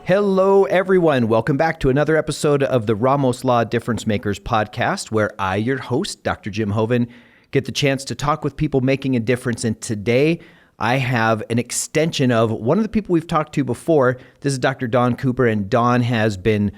Hello, everyone. Welcome back to another episode of the Ramos Law Difference Makers podcast, where I, your host, Dr. Jim Hoven, get the chance to talk with people making a difference. And today, I have an extension of one of the people we've talked to before. This is Dr. Don Cooper, and Don has been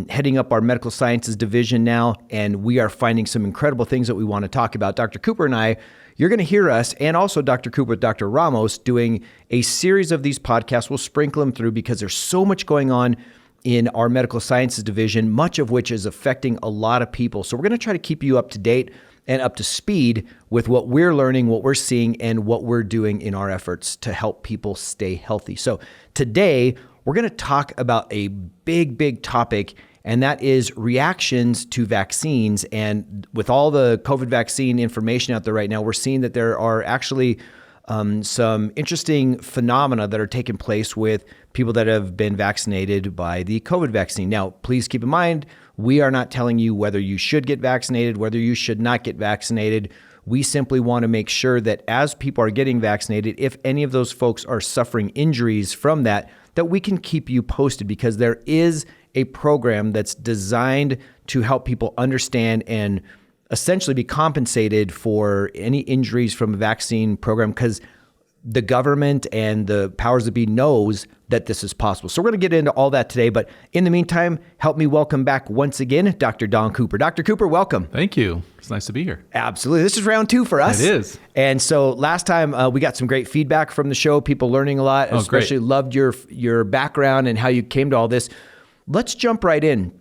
heading up our medical sciences division now, and we are finding some incredible things that we want to talk about. Dr. Cooper and I, you're going to hear us, and also Dr. Cooper with Dr. Ramos, doing a series of these podcasts. We'll sprinkle them through because there's so much going on in our medical sciences division, much of which is affecting a lot of people. So we're going to try to keep you up to date and up to speed with what we're learning, what we're seeing, and what we're doing in our efforts to help people stay healthy. So today, we're going to talk about a big topic, and that is reactions to vaccines. And with all the COVID vaccine information out there right now, we're seeing that there are actually some interesting phenomena that are taking place with people that have been vaccinated by the COVID vaccine. Now, please keep in mind, we are not telling you whether you should get vaccinated, whether you should not get vaccinated. We simply want to make sure that as people are getting vaccinated, if any of those folks are suffering injuries from that we can keep you posted, because there is a program that's designed to help people understand and essentially be compensated for any injuries from a vaccine program, because the government and the powers that be knows that this is possible. So we're going to get into all that today. But in the meantime, help me welcome back once again, Dr. Don Cooper. Dr. Cooper, welcome. Thank you. It's nice to be here. Absolutely. This is round 2 for us. It is. And so last time we got some great feedback from the show, people learning a lot, especially great. Loved your background and how you came to all this. Let's jump right in.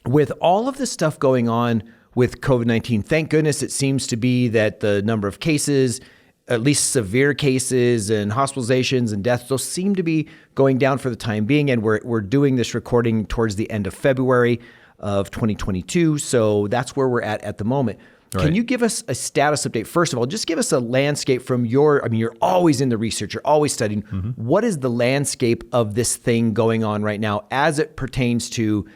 With all of the stuff going on with COVID-19, thank goodness it seems to be that the number of cases, at least severe cases and hospitalizations and deaths, those seem to be going down for the time being. And we're doing this recording towards the end of February of 2022. So that's where we're at the moment. Right. Can you give us a status update? First of all, just give us a landscape from you're always in the research, you're always studying. Mm-hmm. What is the landscape of this thing going on right now as it pertains to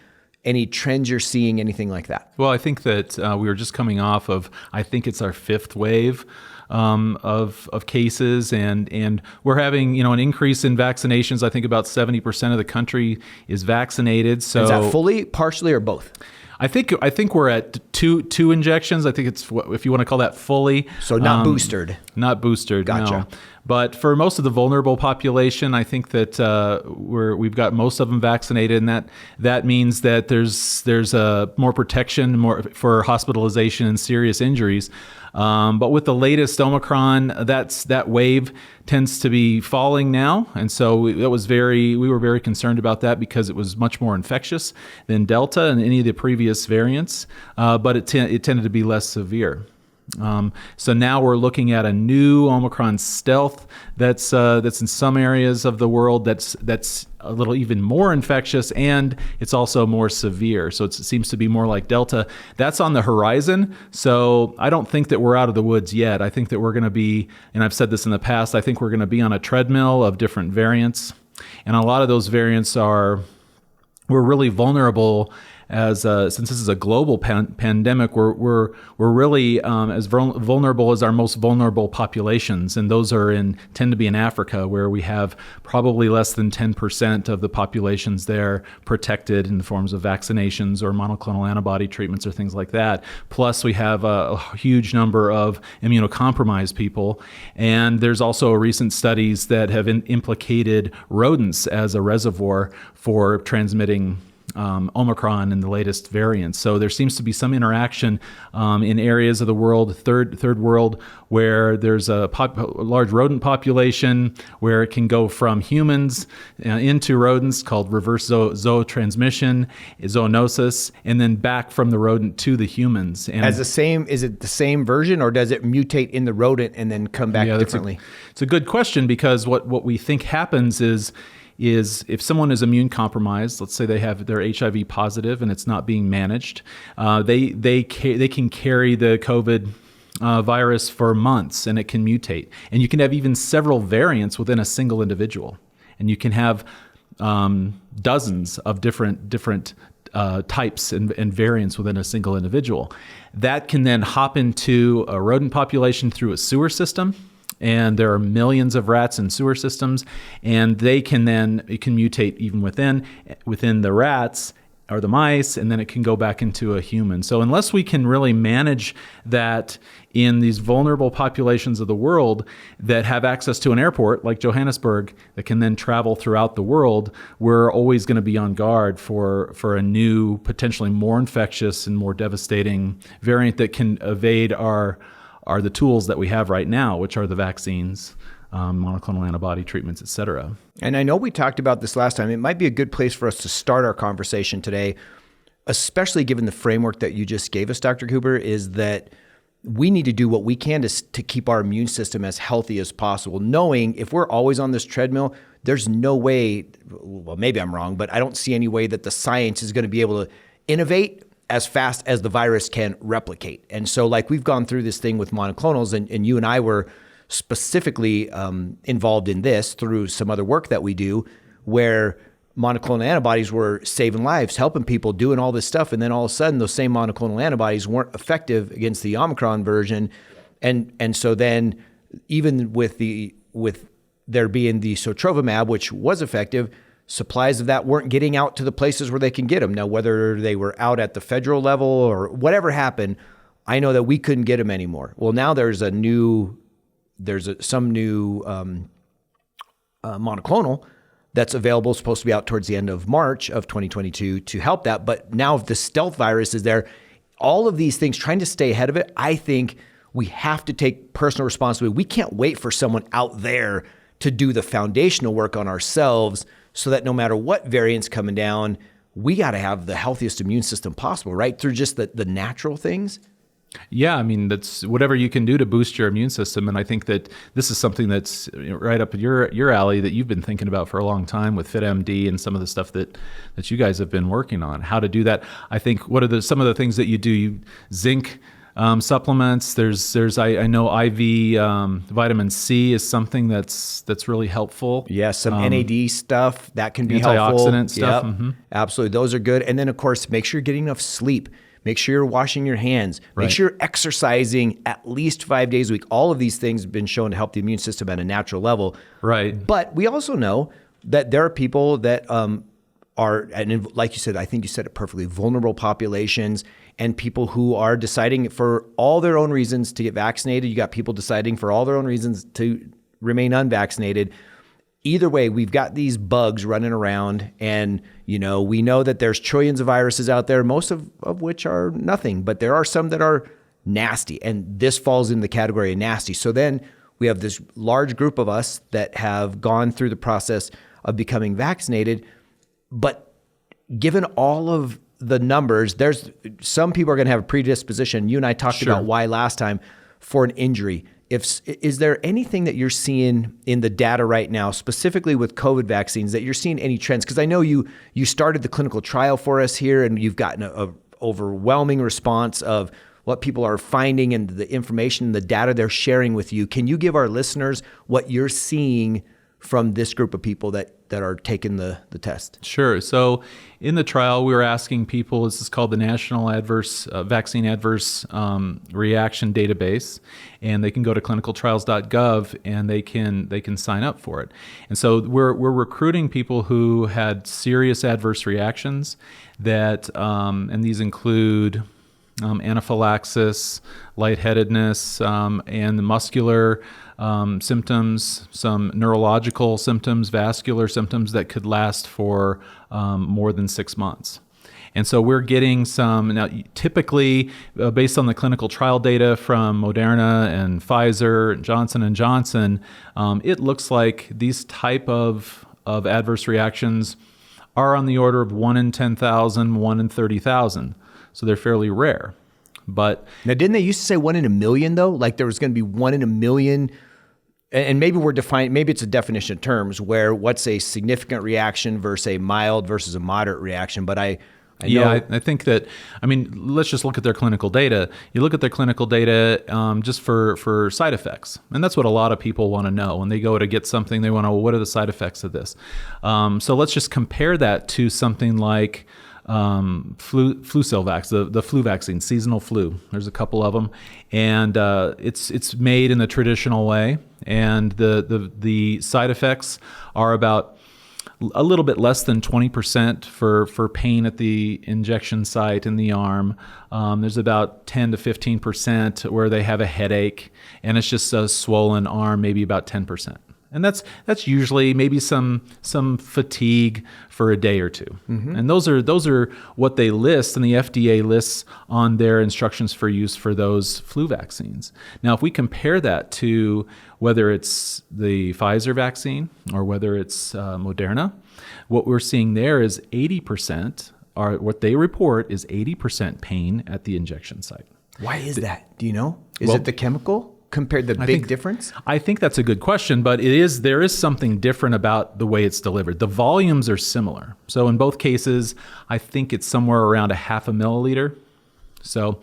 any trends you're seeing, anything like that? Well, I think that we were just coming off of, I think it's our 5th wave of cases, and we're having an increase in vaccinations. I think about 70% of the country is vaccinated. So is that fully, partially, or both? I think we're at two injections. I think it's, if you want to call that fully. So not boosted. Not boosted. Gotcha. No. But for most of the vulnerable population, I think that we've got most of them vaccinated, and that means that there's more protection, more for hospitalization and serious injuries. But with the latest Omicron, that wave tends to be falling now, and so we were very concerned about that because it was much more infectious than Delta and any of the previous variants, but it tended to be less severe. So now we're looking at a new Omicron stealth that's in some areas of the world that's a little even more infectious, and it's also more severe. So it seems to be more like Delta. That's on the horizon. So I don't think that we're out of the woods yet. I think that we're going to be, and I've said this in the past, I think we're going to be on a treadmill of different variants. And a lot of those variants we're really vulnerable. Since this is a global pandemic, we're really as vulnerable as our most vulnerable populations, and those tend to be in Africa, where we have probably less than 10% of the populations there protected in the forms of vaccinations or monoclonal antibody treatments or things like that. Plus, we have a huge number of immunocompromised people, and there's also recent studies that have implicated rodents as a reservoir for transmitting Omicron and the latest variants. So there seems to be some interaction in areas of the world, third world, where there's a large rodent population, where it can go from humans into rodents, called reverse zootransmission, zoonosis, and then back from the rodent to the humans. And is it the same version, or does it mutate in the rodent and then come back differently? It's a good question, because what we think happens is if someone is immune compromised, let's say they're HIV positive and it's not being managed, they can carry the COVID virus for months, and it can mutate. And you can have even several variants within a single individual, and you can have dozens of different types and variants within a single individual. That can then hop into a rodent population through a sewer system, And there are millions of rats in sewer systems, and it can mutate even within the rats or the mice, and then it can go back into a human. So unless we can really manage that in these vulnerable populations of the world that have access to an airport like Johannesburg that can then travel throughout the world, we're always going to be on guard for a new, potentially more infectious and more devastating variant that can evade the tools that we have right now, which are the vaccines, monoclonal antibody treatments, et cetera. And I know we talked about this last time. It might be a good place for us to start our conversation today, especially given the framework that you just gave us, Dr. Cooper, is that we need to do what we can to keep our immune system as healthy as possible, knowing if we're always on this treadmill, there's no way, well, maybe I'm wrong, but I don't see any way that the science is going to be able to innovate as fast as the virus can replicate. And so like we've gone through this thing with monoclonals, and you and I were specifically involved in this through some other work that we do, where monoclonal antibodies were saving lives, helping people, doing all this stuff. And then all of a sudden, those same monoclonal antibodies weren't effective against the Omicron version. And so then even with there being the sotrovimab, which was effective, supplies of that weren't getting out to the places where they can get them. Now, whether they were out at the federal level or whatever happened, I know that we couldn't get them anymore. Well, now there's some new monoclonal that's available, supposed to be out towards the end of March of 2022 to help that. But now if the stealth virus is there, all of these things, trying to stay ahead of it, I think we have to take personal responsibility. We can't wait for someone out there to do the foundational work on ourselves so that no matter what variant's coming down, we got to have the healthiest immune system possible, right? Through just the natural things. Yeah, I mean, that's whatever you can do to boost your immune system. And I think that this is something that's right up your alley that you've been thinking about for a long time with FitMD and some of the stuff that you guys have been working on, how to do that. I think what are some of the things that you do? Zinc supplements. I know IV vitamin C is something that's really helpful. Yes, some NAD stuff that can be antioxidant helpful. stuff. Yep, mm-hmm. Absolutely, those are good. And then of course, make sure you're getting enough sleep. Make sure you're washing your hands. Make sure you're exercising at least 5 days a week. All of these things have been shown to help the immune system at a natural level. Right. But we also know that there are people that are, and like you said, I think you said it perfectly, vulnerable populations and people who are deciding for all their own reasons to get vaccinated. You got people deciding for all their own reasons to remain unvaccinated. Either way, we've got these bugs running around, and we know that there's trillions of viruses out there, most of which are nothing, but there are some that are nasty, and this falls in the category of nasty. So then we have this large group of us that have gone through the process of becoming vaccinated, but given all of the numbers, there's some people are going to have a predisposition. You and I talked about why last time for an injury. Is there anything that you're seeing in the data right now, specifically with COVID vaccines, that you're seeing any trends? Because I know you started the clinical trial for us here, and you've gotten a overwhelming response of what people are finding and the information, the data they're sharing with you. Can you give our listeners what you're seeing from this group of people that are taking the test? Sure. So in the trial, we were asking people, this is called the National Vaccine Adverse Reaction Database, and they can go to clinicaltrials.gov and they can sign up for it. And so we're recruiting people who had serious adverse reactions that, and these include anaphylaxis, lightheadedness, and the muscular symptoms, some neurological symptoms, vascular symptoms that could last for more than 6 months. And so we're getting some, now typically based on the clinical trial data from Moderna and Pfizer and Johnson & Johnson, it looks like these type of adverse reactions are on the order of 1 in 10,000, 1 in 30,000. So they're fairly rare. But now, didn't they used to say 1 in a million though? Like there was going to be 1 in a million, and maybe maybe it's a definition of terms where what's a significant reaction versus a mild versus a moderate reaction. But I think that, let's just look at their clinical data. You look at their clinical data just for side effects. And that's what a lot of people want to know. When they go to get something, they want to know, what are the side effects of this? So let's just compare that to something like flu cell vaccine, the flu vaccine, seasonal flu. There's a couple of them, and it's made in the traditional way. and the side effects are about a little bit less than 20% for pain at the injection site in the arm. There's about 10 to 15% where they have a headache, and it's just a swollen arm, maybe about 10%. And that's usually maybe some fatigue for a day or two. Mm-hmm. And those are what they list, and the FDA lists on their instructions for use for those flu vaccines. Now, if we compare that to whether it's the Pfizer vaccine or whether it's Moderna, what we're seeing there is 80%, what they report is 80% pain at the injection site. Why is that? Do you know? Is it the chemical? Compared to the big difference? I think that's a good question, but there is something different about the way it's delivered. The volumes are similar. So in both cases, I think it's somewhere around a 0.5 milliliter. So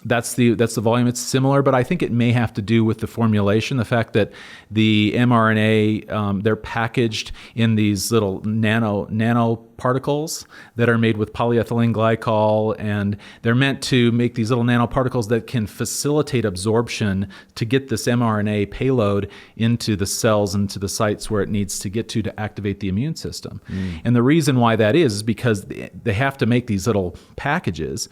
that's the volume. It's similar, but I think it may have to do with the formulation, the fact that the mRNA, they're packaged in these little nano particles that are made with polyethylene glycol, and they're meant to make these little nanoparticles that can facilitate absorption to get this mRNA payload into the cells and to the sites where it needs to get to activate the immune system. And the reason why that is because they have to make these little packages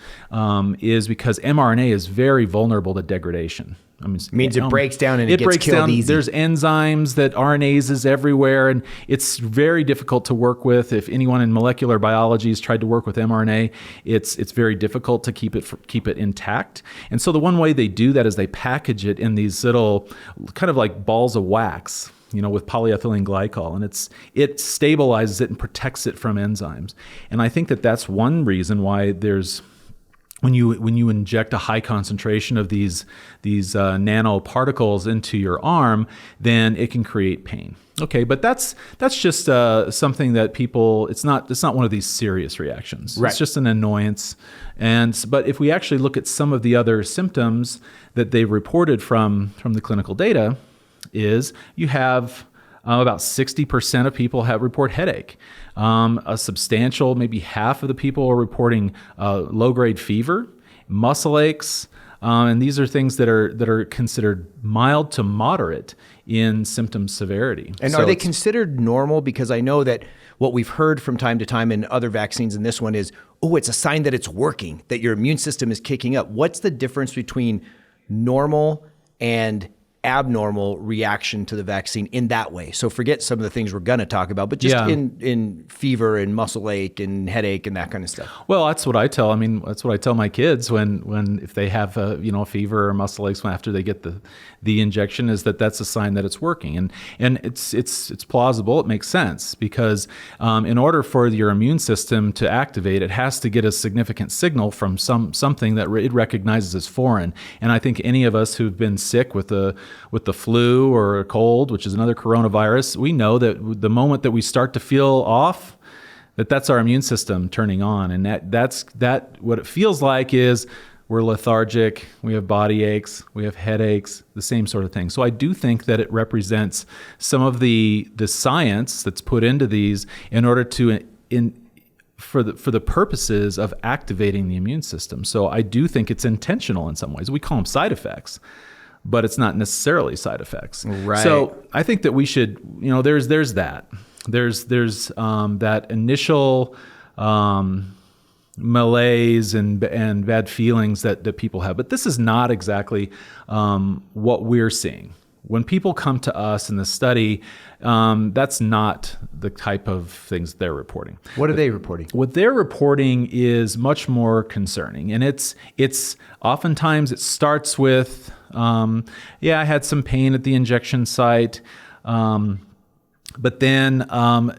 is because mRNA is very vulnerable to degradation. I mean, means it breaks down and it gets breaks killed down. easy. There's enzymes that RNase is everywhere, and it's very difficult to work with. If anyone in molecular biology has tried to work with mRNA, it's very difficult to keep it intact. And so the one way they do that is they package it in these little kind of like balls of wax, with polyethylene glycol, and it stabilizes it and protects it from enzymes. And I think that's one reason why there's when you inject a high concentration of these nanoparticles into your arm, then it can create pain. Okay, but that's just something that people. It's not one of these serious reactions. Right. It's just an annoyance. But if we actually look at some of the other symptoms that they've reported from the clinical data, is you have about 60% of people report headache. A substantial, maybe half of the people are reporting low-grade fever, muscle aches, and these are things that are considered mild to moderate in symptom severity. And are they considered normal? Because I know that what we've heard from time to time in other vaccines, and this one is, it's a sign that it's working, that your immune system is kicking up. What's the difference between normal and abnormal reaction to the vaccine in that way? So forget some of the things we're going to talk about, but just in fever and muscle ache and headache and that kind of stuff. Well, that's what I tell my kids when if they have a fever or muscle aches after they get the injection, is that's a sign that it's working. And it's plausible. It makes sense because in order for your immune system to activate, it has to get a significant signal from something that it recognizes as foreign. And I think any of us who've been sick with the flu or a cold, which is another coronavirus, we know that the moment that we start to feel off, that's our immune system turning on. And that's what it feels like is we're lethargic, we have body aches, we have headaches, the same sort of thing. So I do think that it represents some of the science that's put into these in order to for the purposes of activating the immune system. So I do think it's intentional in some ways. We call them side effects, but it's not necessarily side effects. Right. So I think that we should, there's that. There's that initial malaise and bad feelings that people have. But this is not exactly what we're seeing. When people come to us in the study, that's not the type of things they're reporting. What are they reporting? What they're reporting is much more concerning, and it's oftentimes it starts with, I had some pain at the injection site, but then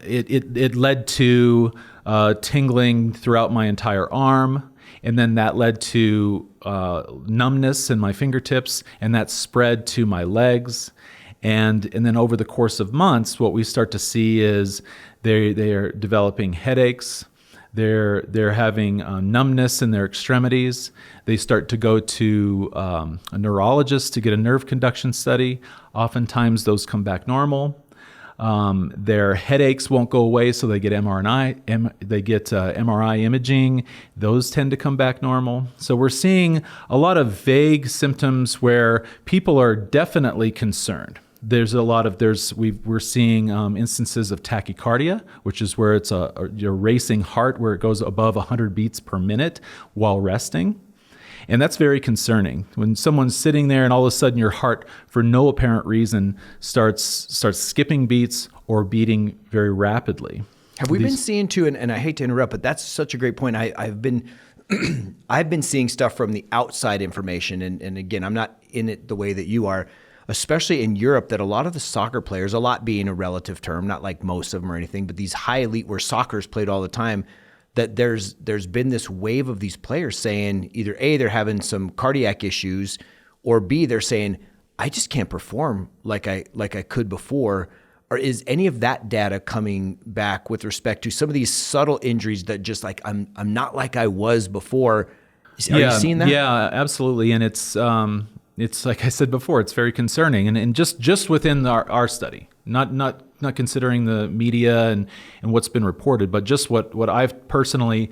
it led to tingling throughout my entire arm. And then that led to numbness in my fingertips, and that spread to my legs. And then over the course of months, what we start to see is they are developing headaches. They're having numbness in their extremities. They start to go to a neurologist to get a nerve conduction study. Oftentimes those come back normal. Their headaches won't go away, so they get MRI imaging. Those tend to come back normal. So we're seeing a lot of vague symptoms where people are definitely concerned. We're seeing instances of tachycardia, which is where it's your racing heart, where it goes above 100 beats per minute while resting. And that's very concerning. When someone's sitting there and all of a sudden your heart, for no apparent reason, starts skipping beats or beating very rapidly. Have we been seeing too, and I hate to interrupt, but that's such a great point. I've been I've been seeing stuff from the outside information, and again, I'm not in it the way that you are, especially in Europe, that a lot of the soccer players, a lot being a relative term, not like most of them or anything, but these high elite where soccer's played all the time, that there's been this wave of these players saying either A, they're having some cardiac issues, or B, they're saying, I just can't perform like I could before. Or is any of that data coming back with respect to some of these subtle injuries that just like I'm not like I was before? Are you seeing that? Yeah, absolutely. And it's like I said before, it's very concerning. And just within our study, not considering the media and what's been reported, but just what I've personally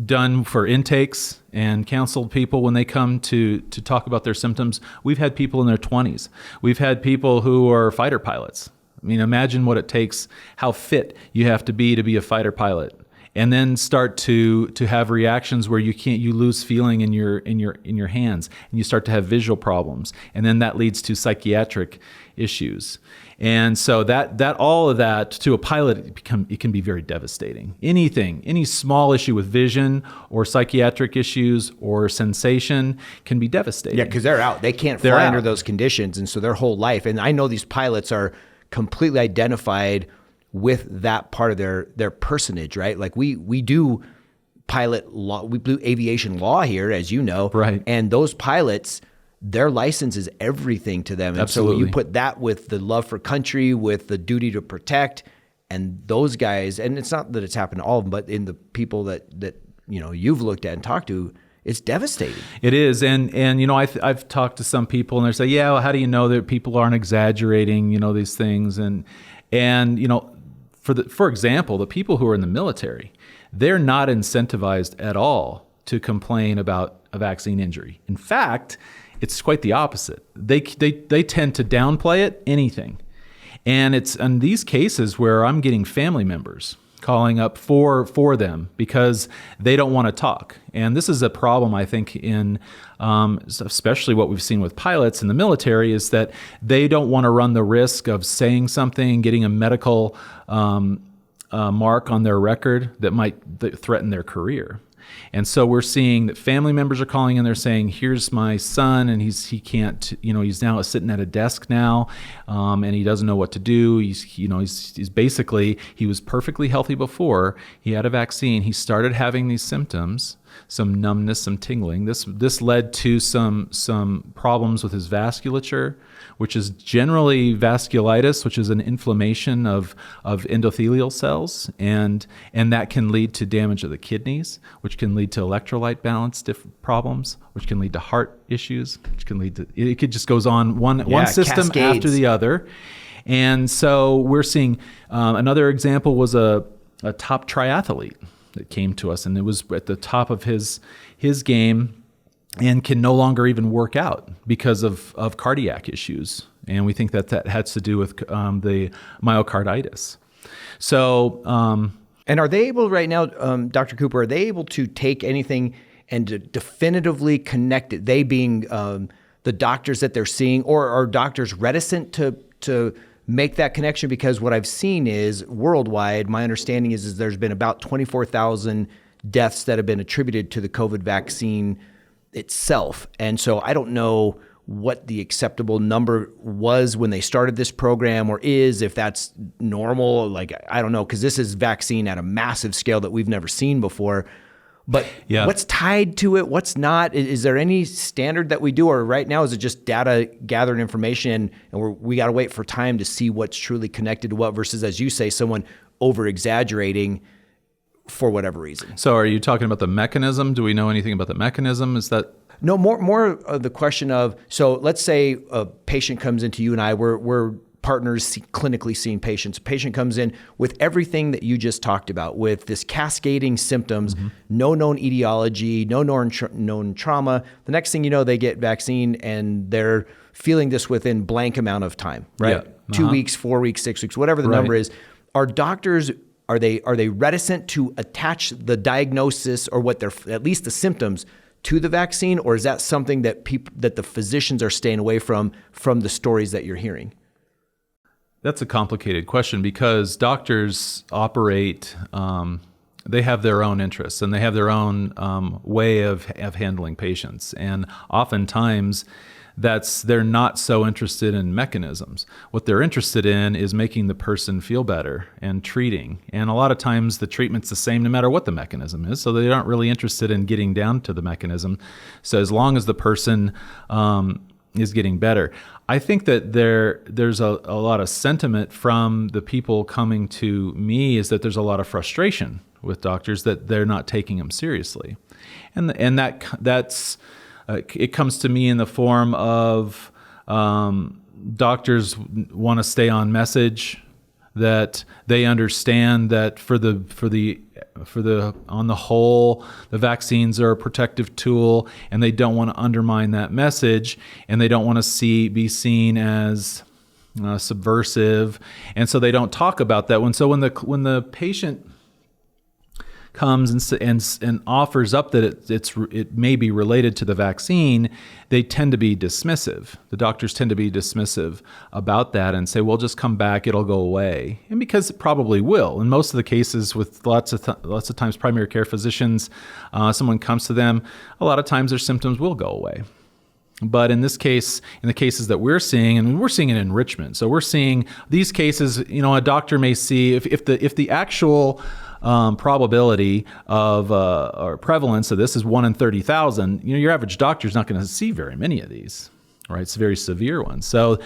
done for intakes and counseled people when they come to talk about their symptoms. We've had people in their 20s. We've had people who are fighter pilots. I mean, imagine what it takes, how fit you have to be a fighter pilot, and then start to have reactions where you lose feeling in your hands, and you start to have visual problems, and then that leads to psychiatric issues. And so that all of that to a pilot, it can be very devastating. Any small issue with vision or psychiatric issues or sensation can be devastating. Yeah, because they're out. They can't fly under those conditions, and so their whole life. And I know these pilots are completely identified with that part of their personage, right? Like we do pilot law, we do aviation law here, as you know, right? And those pilots, their license is everything to them. And Absolutely. So you put that with the love for country, with the duty to protect, and those guys, and it's not that it's happened to all of them, but in the people that you've looked at and talked to, it's devastating. It is. And I've talked to some people and they say, yeah, well, how do you know that people aren't exaggerating, these things? And for example, the people who are in the military, they're not incentivized at all to complain about a vaccine injury. In fact, it's quite the opposite. They tend to downplay anything. And it's in these cases where I'm getting family members calling up for them because they don't want to talk. And this is a problem, I think, in especially what we've seen with pilots in the military, is that they don't want to run the risk of saying something, getting a medical mark on their record that might threaten their career. And so we're seeing that family members are calling in. They're saying, "Here's my son, and he can't. He's now sitting at a desk now, and he doesn't know what to do. He's basically, he was perfectly healthy before he had a vaccine. He started having these symptoms, some numbness, some tingling. This led to some problems with his vasculature, which is generally vasculitis, which is an inflammation of endothelial cells, and that can lead to damage of the kidneys, which can lead to electrolyte balance problems, which can lead to heart issues, which can lead to, it could just goes on one system cascades after the other. And so we're seeing another example was a top triathlete that came to us, and it was at the top of his game, and can no longer even work out because of cardiac issues. And we think that has to do with the myocarditis. So, and are they able right now, Dr. Cooper, are they able to take anything and to definitively connect it, they being the doctors that they're seeing, or are doctors reticent to make that connection? Because what I've seen is worldwide, my understanding is there's been about 24,000 deaths that have been attributed to the COVID vaccine itself. And so I don't know what the acceptable number was when they started this program, or is, if that's normal. Like, I don't know, because this is vaccine at a massive scale that we've never seen before. But what's tied to it? What's not? Is there any standard that we do? Or right now, is it just data gathered information, and we got to wait for time to see what's truly connected to what, versus, as you say, someone over-exaggerating for whatever reason? So are you talking about the mechanism? Do we know anything about the mechanism? Is that... No, more of the question of, so let's say a patient comes into you and I, we're partners clinically seeing patients. A patient comes in with everything that you just talked about, with this cascading symptoms, no known etiology, no known trauma. The next thing you know, they get vaccine and they're feeling this within blank amount of time, right? Yeah. 2 weeks, 4 weeks, 6 weeks, whatever the number is. Are doctors, are they reticent to attach the diagnosis or what they're, at least the symptoms, to the vaccine, or is that something that that the physicians are staying away from the stories that you're hearing? That's a complicated question because doctors operate, they have their own interests and they have their own way of handling patients. And oftentimes they're not so interested in mechanisms. What they're interested in is making the person feel better and treating. And a lot of times the treatment's the same no matter what the mechanism is. So they aren't really interested in getting down to the mechanism. So as long as the person is getting better. I think that there's a lot of sentiment from the people coming to me is that there's a lot of frustration with doctors that they're not taking them seriously. And that's it comes to me in the form of doctors want to stay on message, that they understand that for the on the whole, the vaccines are a protective tool, and they don't want to undermine that message, and they don't want to be seen as subversive, and so they don't talk about that. When the patient comes and offers up that it may be related to the vaccine, they tend to be dismissive. The doctors tend to be dismissive about that and say, well, just come back, it'll go away. And because it probably will. In most of the cases with lots of times primary care physicians, someone comes to them, a lot of times their symptoms will go away. But in this case, in the cases that we're seeing, and we're seeing an enrichment. So we're seeing these cases, a doctor may see if the actual probability of or prevalence of this is 1 in 30,000, your average doctor is not going to see very many of these, right? It's a very severe one. So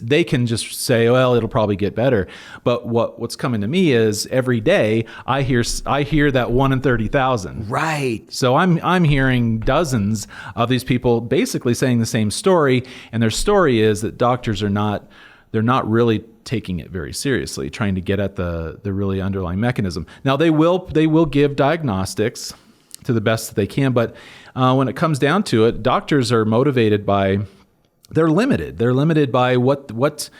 they can just say, well, it'll probably get better. But what's coming to me is every day I hear that 1 in 30,000. Right. So I'm hearing dozens of these people basically saying the same story, and their story is that doctors are not really taking it very seriously, trying to get at the really underlying mechanism. Now they will give diagnostics to the best that they can, but when it comes down to it, doctors are motivated by, they're limited. They're limited by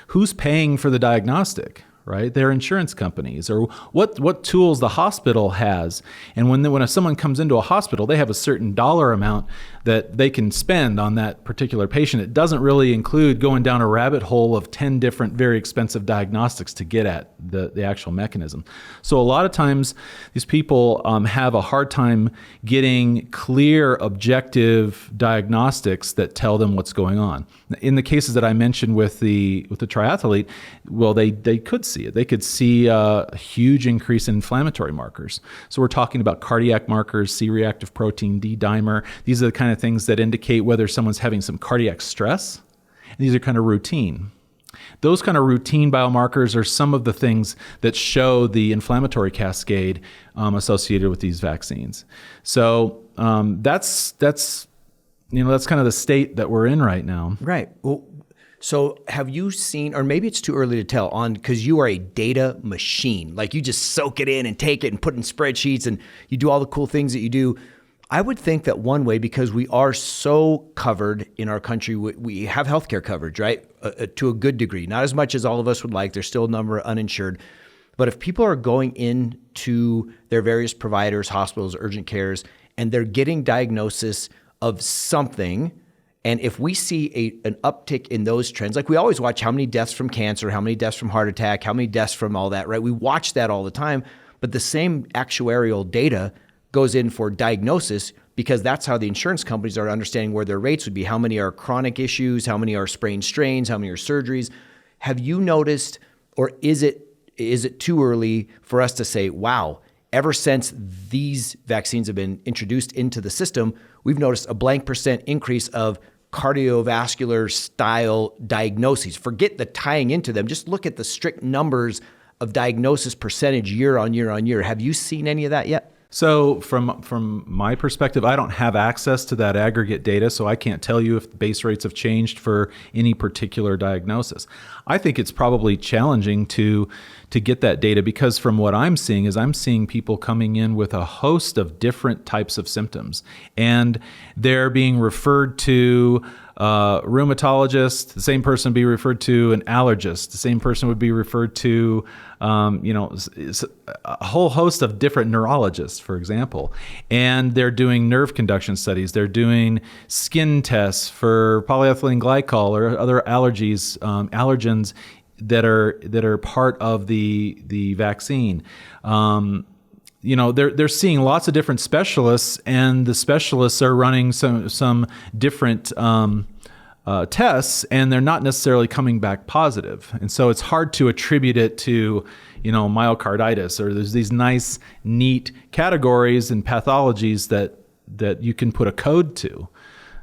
who's paying for the diagnostic, right? Their insurance companies, or what tools the hospital has. And when someone comes into a hospital, they have a certain dollar amount that they can spend on that particular patient. It doesn't really include going down a rabbit hole of 10 different very expensive diagnostics to get at the actual mechanism. So a lot of times these people have a hard time getting clear, objective diagnostics that tell them what's going on. In the cases that I mentioned with the triathlete, well, they could see it. They could see a huge increase in inflammatory markers. So we're talking about cardiac markers, C-reactive protein, D-dimer. These are the kind of things that indicate whether someone's having some cardiac stress. And these are kind of routine. Those kind of routine biomarkers are some of the things that show the inflammatory cascade associated with these vaccines. So that's kind of the state that we're in right now. Right. Well, so have you seen, or maybe it's too early to tell, because you are a data machine, like you just soak it in and take it and put it in spreadsheets and you do all the cool things that you do. I would think that one way, because we are so covered in our country, we have healthcare coverage, right? To a good degree, not as much as all of us would like. There's still a number of uninsured. But if people are going into their various providers, hospitals, urgent cares, and they're getting diagnosis of something, and if we see an uptick in those trends, like we always watch how many deaths from cancer, how many deaths from heart attack, how many deaths from all that, right? We watch that all the time. But the same actuarial data goes in for diagnosis, because that's how the insurance companies are understanding where their rates would be. How many are chronic issues? How many are sprained strains? How many are surgeries? Have you noticed, or is it too early for us to say, wow, ever since these vaccines have been introduced into the system, we've noticed a blank % increase of cardiovascular style diagnoses? Forget the tying into them. Just look at the strict numbers of diagnosis percentage year on year on year. Have you seen any of that yet? So from my perspective, I don't have access to that aggregate data, so I can't tell you if the base rates have changed for any particular diagnosis. I think it's probably challenging to get that data, because from what I'm seeing is I'm seeing people coming in with a host of different types of symptoms, and they're being referred to rheumatologist. The same person would be referred to an allergist. The same person would be referred to, a whole host of different neurologists, for example. And they're doing nerve conduction studies. They're doing skin tests for polyethylene glycol or other allergies, allergens that are part of the vaccine. They're seeing lots of different specialists, and the specialists are running some different tests, and they're not necessarily coming back positive. And so it's hard to attribute it to, myocarditis, or there's these nice, neat categories and pathologies that you can put a code to.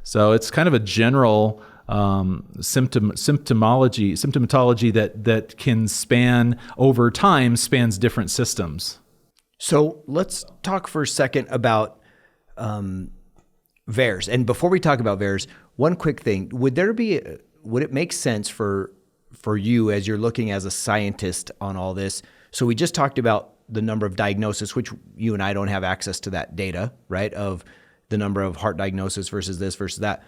So it's kind of a general symptomatology that can span over time, spans different systems. So let's talk for a second about VAERS. And before we talk about VAERS, one quick thing: would it make sense for you, as you're looking as a scientist on all this? So we just talked about the number of diagnoses, which you and I don't have access to that data, right? Of the number of heart diagnoses versus this versus that.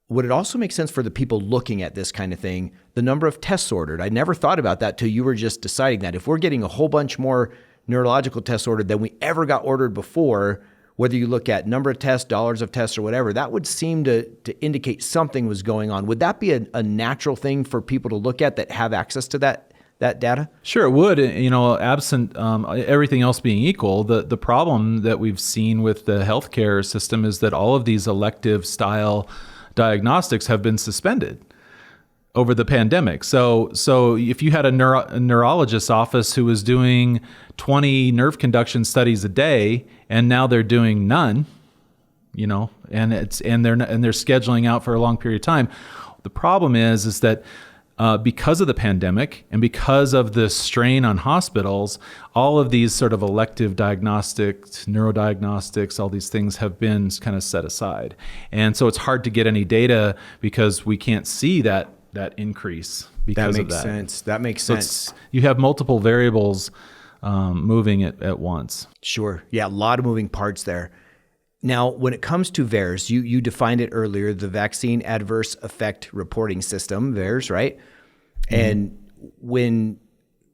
Would it also make sense for the people looking at this kind of thing, the number of tests ordered? I never thought about that till you were just deciding that. If we're getting a whole bunch more neurological tests ordered than we ever got ordered before, whether you look at number of tests, dollars of tests, or whatever, that would seem to indicate something was going on. Would that be a natural thing for people to look at that have access to that data? Sure, it would. Absent everything else being equal, the problem that we've seen with the healthcare system is that all of these elective style diagnostics have been suspended over the pandemic. So if you had a neurologist's office who was doing 20 nerve conduction studies a day, and now they're doing none, and they're scheduling out for a long period of time. The problem is that because of the pandemic and because of the strain on hospitals, all of these sort of elective diagnostics, neurodiagnostics, all these things have been kind of set aside. And so it's hard to get any data because we can't see that increase because of that. That makes sense. You have multiple variables moving at once. Sure. Yeah, a lot of moving parts there. Now, when it comes to VAERS, you defined it earlier, the Vaccine Adverse Effect Reporting System, VAERS, right? Mm-hmm. And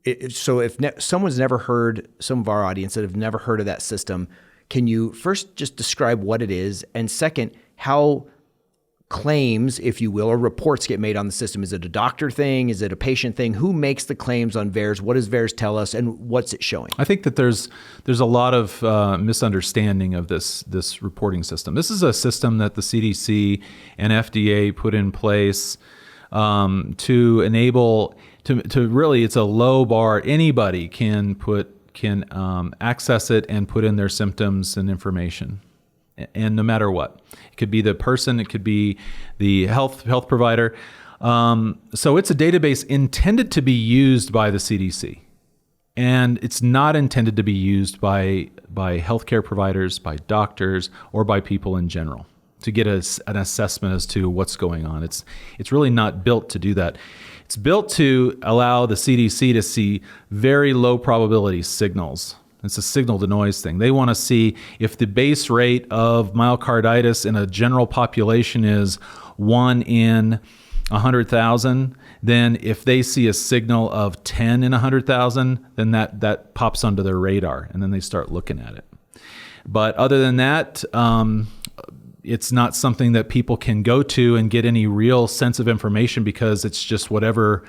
if someone's never heard, some of our audience that have never heard of that system, can you first just describe what it is? And second, how claims, if you will, or reports get made on the system? Is it a doctor thing? Is it a patient thing? Who makes the claims on VAERS? What does VAERS tell us, and what's it showing? I think that there's a lot of misunderstanding of this reporting system. This is a system that the CDC and FDA put in place to enable to really, it's a low bar. Anybody can access it and put in their symptoms and information. And no matter what, it could be the person, it could be the health provider. So it's a database intended to be used by the CDC, and it's not intended to be used by healthcare providers, by doctors, or by people in general to get an assessment as to what's going on. It's really not built to do that. It's built to allow the CDC to see very low probability signals. It's a signal to noise thing. They want to see if the base rate of myocarditis in a general population is 1 in 100,000, then if they see a signal of 10 in 100,000, then that pops onto their radar, and then they start looking at it. But other than that, it's not something that people can go to and get any real sense of information, because it's just whatever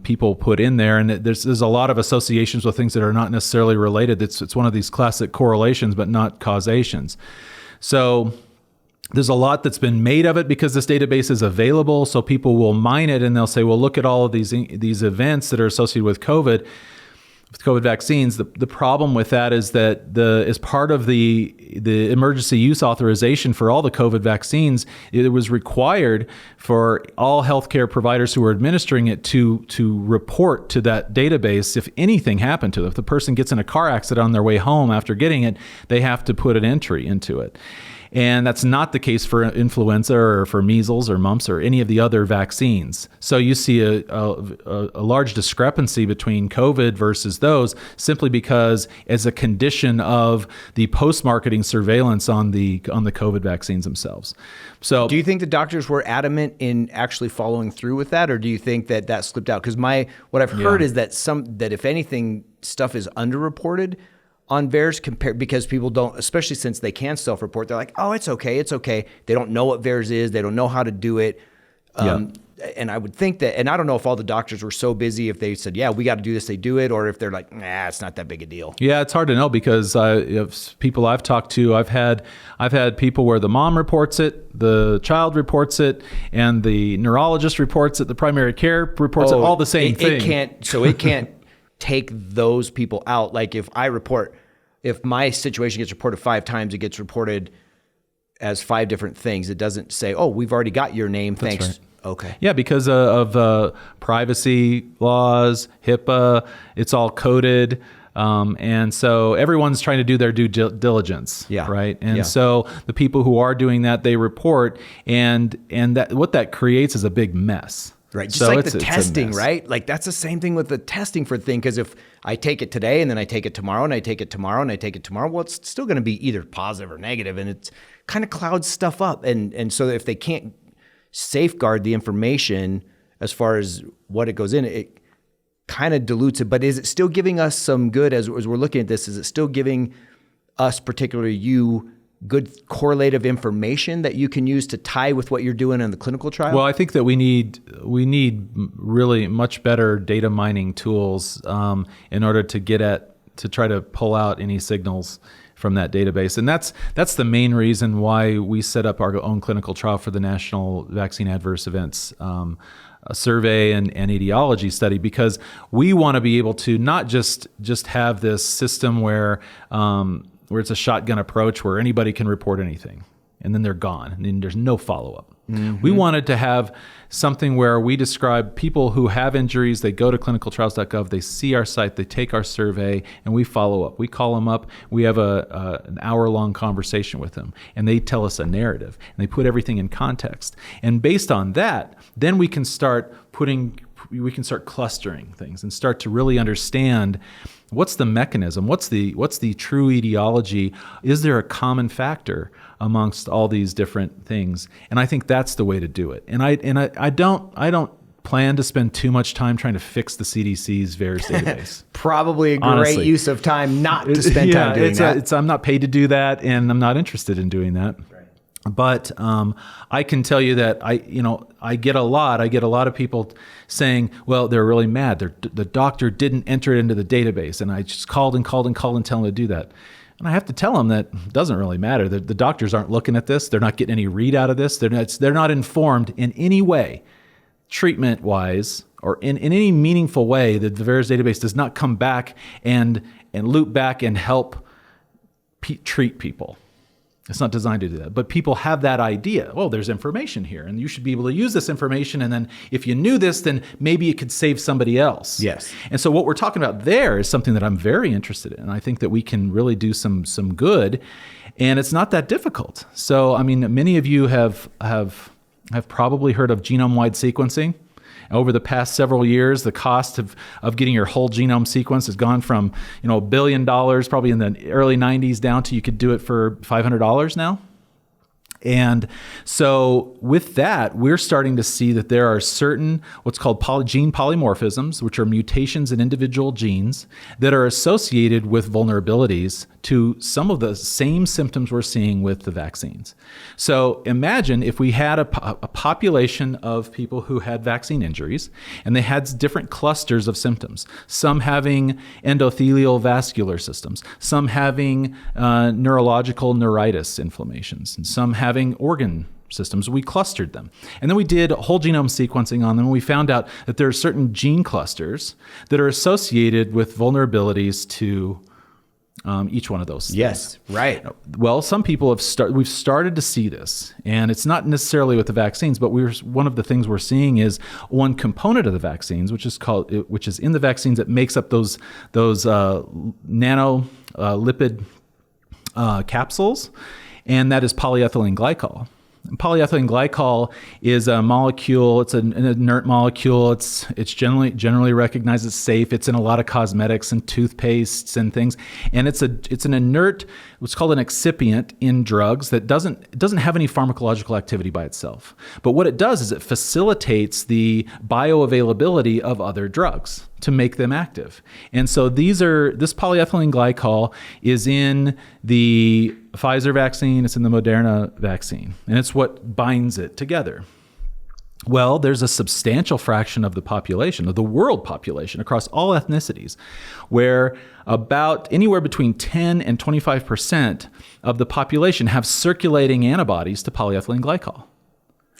people put in there. And there's a lot of associations with things that are not necessarily related. It's one of these classic correlations, but not causations. So there's a lot that's been made of it because this database is available. So people will mine it and they'll say, well, look at all of these events that are associated with COVID. with COVID vaccines, the problem with that is that as part of the emergency use authorization for all the COVID vaccines, it was required for all healthcare providers who were administering it to report to that database if anything happened to them. If the person gets in a car accident on their way home after getting it, they have to put an entry into it. And that's not the case for influenza or for measles or mumps or any of the other vaccines. So you see a large discrepancy between COVID versus those, simply because as a condition of the post-marketing surveillance on the COVID vaccines themselves. So do you think the doctors were adamant in actually following through with that, or do you think that slipped out? Because what I've heard is that if anything, stuff is underreported on VAERS because people don't, especially since they can self-report, they're like, oh, it's okay. They don't know what VAERS is. They don't know how to do it. And I would think that, and I don't know if all the doctors were so busy, if they said, yeah, we got to do this, they do it, or if they're like, nah, it's not that big a deal. Yeah, it's hard to know because if people I've talked to, I've had people where the mom reports it, the child reports it, and the neurologist reports it, the primary care reports it, all the same thing. It can't take those people out. Like if my situation gets reported 5 times, it gets reported as 5 different things. It doesn't say, oh, we've already got your name. Thanks. Right. Okay. Yeah, because of privacy laws, HIPAA, it's all coded. And so everyone's trying to do their due diligence, right? And so the people who are doing that, they report, and that what that creates is a big mess. Right. Just like the testing, right? Like that's the same thing with the testing for thing. Because if I take it today and then I take it tomorrow and I take it tomorrow and I take it tomorrow, well, it's still going to be either positive or negative, and it's kind of clouds stuff up. And so if they can't safeguard the information as far as what it goes in, it kind of dilutes it. But is it still giving us some good as we're looking at this? Is it still giving us, particularly you, good correlative information that you can use to tie with what you're doing in the clinical trial? Well, I think that we need really much better data mining tools in order to try to pull out any signals from that database. And that's the main reason why we set up our own clinical trial for the National Vaccine Adverse Events Survey and etiology study, because we want to be able to not just have this system where it's a shotgun approach where anybody can report anything and then they're gone and then there's no follow-up. Mm-hmm. We wanted to have something where we describe people who have injuries, they go to clinicaltrials.gov, they see our site, they take our survey, and we follow up. We call them up, we have an hour-long conversation with them, and they tell us a narrative, and they put everything in context. And based on that, then we can start clustering things and start to really understand what's the mechanism, what's the true etiology, is there a common factor amongst all these different things? And I think that's the way to do it. And I don't plan to spend too much time trying to fix the CDC's VAERS database. Probably a great use of time not to spend time doing that. I'm not paid to do that, and I'm not interested in doing that. But I can tell you that I get a lot of people saying, well, they're really mad. The doctor didn't enter it into the database, and I just called and tell them to do that. And I have to tell them that it doesn't really matter. The doctors aren't looking at this. They're not getting any read out of this. They're not informed in any way, treatment-wise, or in any meaningful way. The VAERS database does not come back and loop back and help treat people. It's not designed to do that. But people have that idea. Oh, there's information here, and you should be able to use this information. And then if you knew this, then maybe it could save somebody else. Yes. And so what we're talking about there is something that I'm very interested in. I think that we can really do some good, and it's not that difficult. So, I mean, many of you have probably heard of genome-wide sequencing. Over the past several years, the cost of getting your whole genome sequenced has gone from $1 billion probably in the early 90s down to you could do it for $500 now. And so with that, we're starting to see that there are certain what's called gene polymorphisms, which are mutations in individual genes that are associated with vulnerabilities to some of the same symptoms we're seeing with the vaccines. So imagine if we had a population of people who had vaccine injuries, and they had different clusters of symptoms, some having endothelial vascular systems, some having neurological neuritis inflammations, and some having organ systems. We clustered them. And then we did whole genome sequencing on them. And we found out that there are certain gene clusters that are associated with vulnerabilities to each one of those things. Yes, right. Well, some people we've started to see this, and it's not necessarily with the vaccines, but one of the things we're seeing is one component of the vaccines, which is in the vaccines that makes up those nano lipid capsules, and that is polyethylene glycol. And polyethylene glycol is a molecule. It's an inert molecule. It's generally recognized as safe. It's in a lot of cosmetics and toothpastes and things. And it's an inert, what's called an excipient in drugs that doesn't have any pharmacological activity by itself. But what it does is it facilitates the bioavailability of other drugs to make them active. And so this polyethylene glycol is in the Pfizer vaccine, it's in the Moderna vaccine, and it's what binds it together. Well, there's a substantial fraction of the population, of the world population, across all ethnicities, where about anywhere between 10 and 25% of the population have circulating antibodies to polyethylene glycol.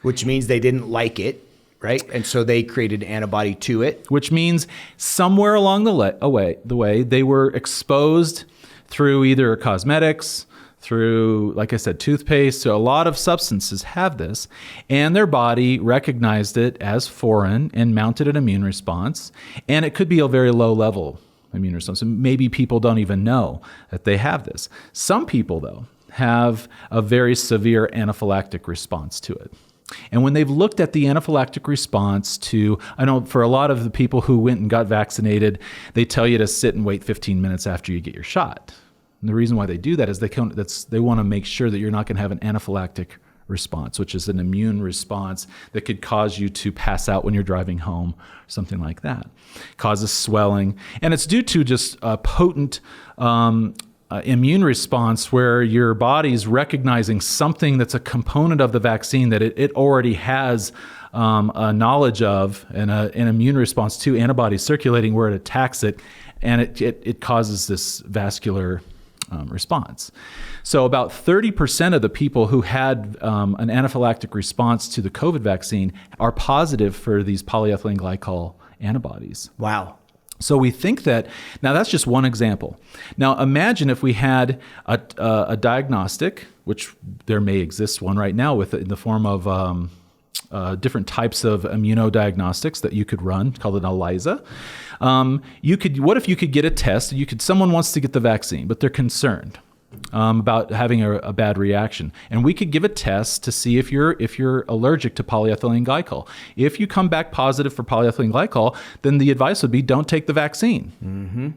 Which means they didn't like it. Right? And so they created an antibody to it. Which means somewhere along the way, they were exposed through either cosmetics, through, like I said, toothpaste. So a lot of substances have this, and their body recognized it as foreign and mounted an immune response. And it could be a very low level immune response. And maybe people don't even know that they have this. Some people, though, have a very severe anaphylactic response to it. And when they've looked at the anaphylactic response I know for a lot of the people who went and got vaccinated, they tell you to sit and wait 15 minutes after you get your shot. And the reason why they do that is they want to make sure that you're not going to have an anaphylactic response, which is an immune response that could cause you to pass out when you're driving home, something like that. Causes swelling. And it's due to just a potent immune response where your body's recognizing something that's a component of the vaccine that it already has a knowledge of and an immune response to, antibodies circulating where it attacks it, and it causes this vascular response. So about 30% of the people who had an anaphylactic response to the COVID vaccine are positive for these polyethylene glycol antibodies. Wow. So we think that, now that's just one example. Now imagine if we had a diagnostic, which there may exist one right now in the form of different types of immunodiagnostics that you could run, called an ELISA. What if you could get a test? Someone wants to get the vaccine, but they're concerned about having a bad reaction. And we could give a test to see if you're allergic to polyethylene glycol. If you come back positive for polyethylene glycol, then the advice would be don't take the vaccine. Mm-hmm.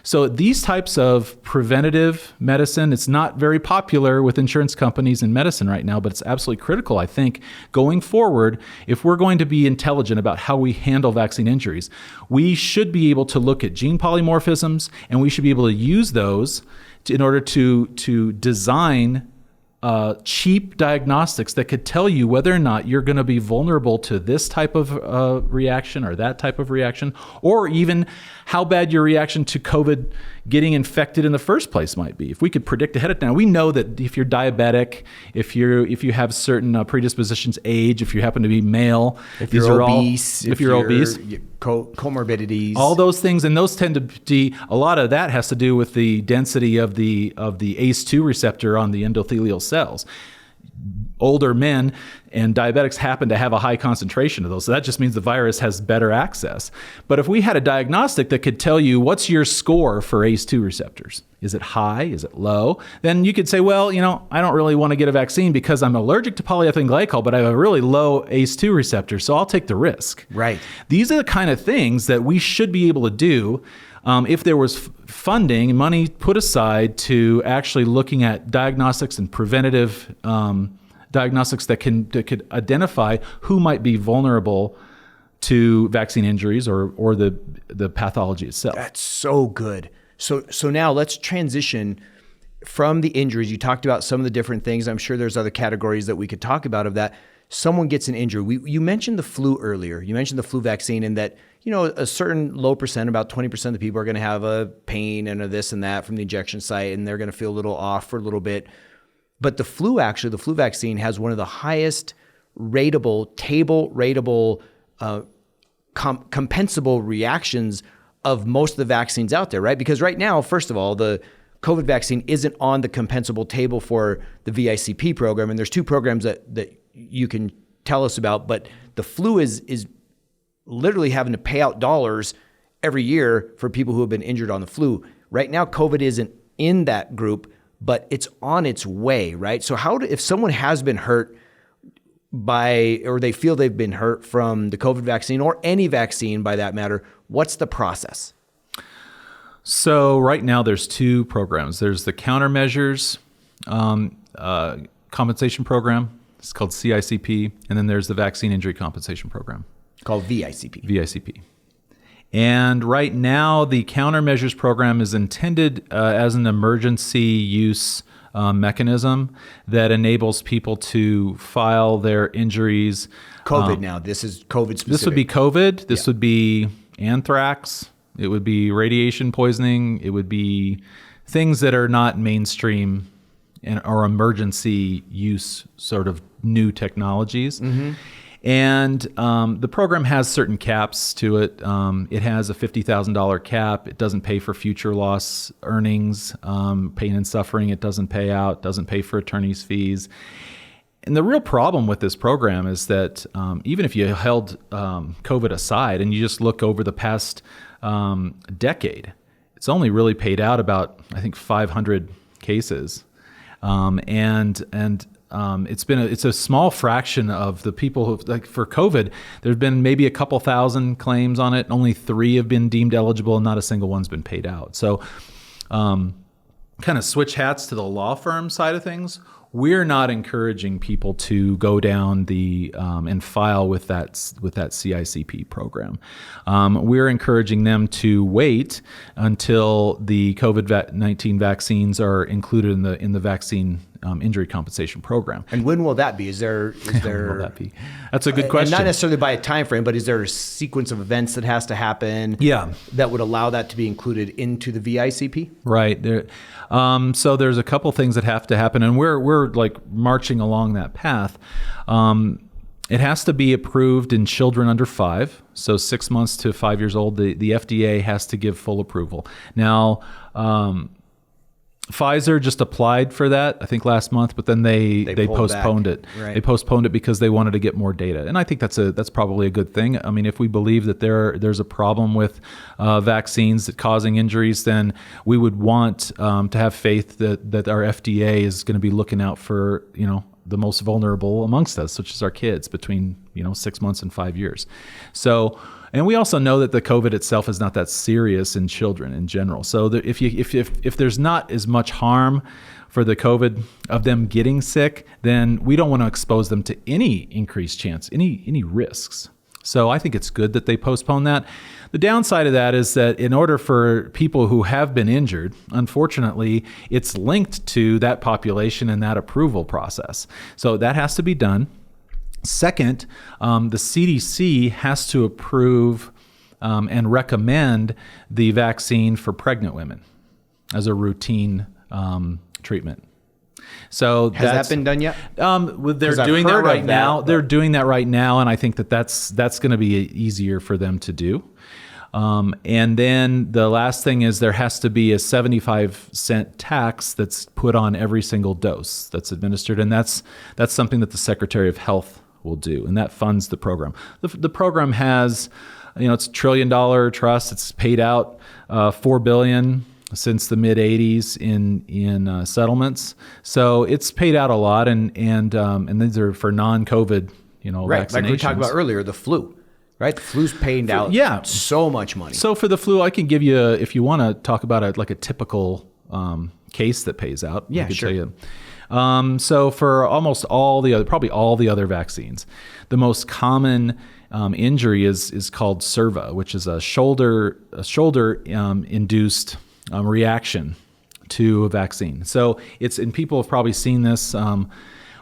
So these types of preventative medicine, it's not very popular with insurance companies in medicine right now, but it's absolutely critical, I think, going forward. If we're going to be intelligent about how we handle vaccine injuries, we should be able to look at gene polymorphisms, and we should be able to use those in order to design cheap diagnostics that could tell you whether or not you're going to be vulnerable to this type of reaction or that type of reaction, or even how bad your reaction to COVID getting infected in the first place might be. If we could predict ahead of time, we know that if you're diabetic, if you have certain predispositions, age, if you happen to be male, if you're obese, comorbidities, all those things, and those tend to be, a lot of that has to do with the density of the ACE2 receptor on the endothelial cells. Older men and diabetics happen to have a high concentration of those. So that just means the virus has better access. But if we had a diagnostic that could tell you what's your score for ACE2 receptors, is it high, is it low? Then you could say, well, I don't really want to get a vaccine because I'm allergic to polyethylene glycol, but I have a really low ACE2 receptor, so I'll take the risk. Right. These are the kind of things that we should be able to do if there was funding and money put aside to actually looking at diagnostics and preventative diagnostics that could identify who might be vulnerable to vaccine injuries or the pathology itself. That's so good. So now let's transition from the injuries. You talked about some of the different things. I'm sure there's other categories that we could talk about of that. Someone gets an injury. You mentioned the flu earlier. You mentioned the flu vaccine, and that a certain low percent, about 20% of the people are going to have a pain and a this and that from the injection site, and they're going to feel a little off for a little bit. But the flu vaccine has one of the highest table ratable, compensable reactions of most of the vaccines out there, right? Because right now, first of all, the COVID vaccine isn't on the compensable table for the VICP program. And there's two programs that you can tell us about, but the flu is literally having to pay out dollars every year for people who have been injured on the flu. Right now, COVID isn't in that group, but it's on its way, right? So if someone has been hurt or they feel they've been hurt from the COVID vaccine or any vaccine by that matter, what's the process? So right now there's two programs. There's the countermeasures compensation program. It's called CICP. And then there's the vaccine injury compensation program. Called VICP. VICP. And right now the countermeasures program is intended as an emergency use mechanism that enables people to file their injuries. COVID now. This is COVID specific. This would be COVID. This would be anthrax. It would be radiation poisoning. It would be things that are not mainstream or emergency use sort of new technologies. Mm-hmm. And the program has certain caps to it. It has a $50,000 cap. It doesn't pay for future loss earnings, pain and suffering. It doesn't pay out, doesn't pay for attorney's fees. And the real problem with this program is that even if you held COVID aside and you just look over the past decade, it's only really paid out about, I think, 500 cases. It's a small fraction of the people who, like for COVID, there's been maybe a couple thousand claims on it. Only 3 have been deemed eligible and not a single one's been paid out. So kind of switch hats to the law firm side of things. We're not encouraging people to go down and file with that CICP program. We're encouraging them to wait until the COVID-19 vaccines are included in the vaccine injury compensation program. And when will that be? Is there? When will that be? That's a good question. And not necessarily by a time frame, but is there a sequence of events that has to happen? Yeah. That would allow that to be included into the VICP? Right. So there's a couple things that have to happen, and we're like marching along that path. It has to be approved in children under 5, so 6 months to 5 years old. The FDA has to give full approval. Now, Pfizer just applied for that, I think last month, but then they postponed it. Right. They postponed it because they wanted to get more data, and I think that's probably a good thing. I mean, if we believe that there's a problem with vaccines causing injuries, then we would want to have faith that our FDA is going to be looking out for the most vulnerable amongst us, which is our kids between 6 months and 5 years. So. And we also know that the COVID itself is not that serious in children in general. So if there's not as much harm for the COVID of them getting sick, then we don't want to expose them to any increased chance, any risks. So I think it's good that they postpone that. The downside of that is that in order for people who have been injured, unfortunately, it's linked to that population and that approval process. So that has to be done. Second, the CDC has to approve and recommend the vaccine for pregnant women as a routine treatment. So has that been done yet? They're doing that right now. They're doing that right now, and I think that's going to be easier for them to do. And then the last thing is there has to be a 75-cent tax that's put on every single dose that's administered, and that's something that the Secretary of Health will do, and that funds the program. The program has, it's $1 trillion trust. It's paid out $4 billion since the mid '80s in settlements. So it's paid out a lot, and these are for non-COVID, right, vaccinations. Like we talked about earlier, the flu. Right, the flu's paying out so much money. So for the flu, I can give you, if you want to talk about a typical case that pays out. Yeah, I can sure. tell you. So for almost probably all the other vaccines, the most common injury is called SIRVA, which is a shoulder induced reaction to a vaccine. So and people have probably seen this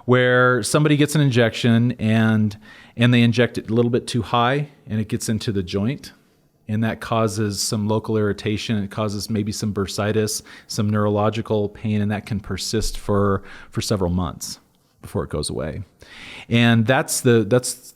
where somebody gets an injection and they inject it a little bit too high and it gets into the joint. and that causes some local irritation. It causes maybe some bursitis, some neurological pain, and that can persist for several months before it goes away. And that's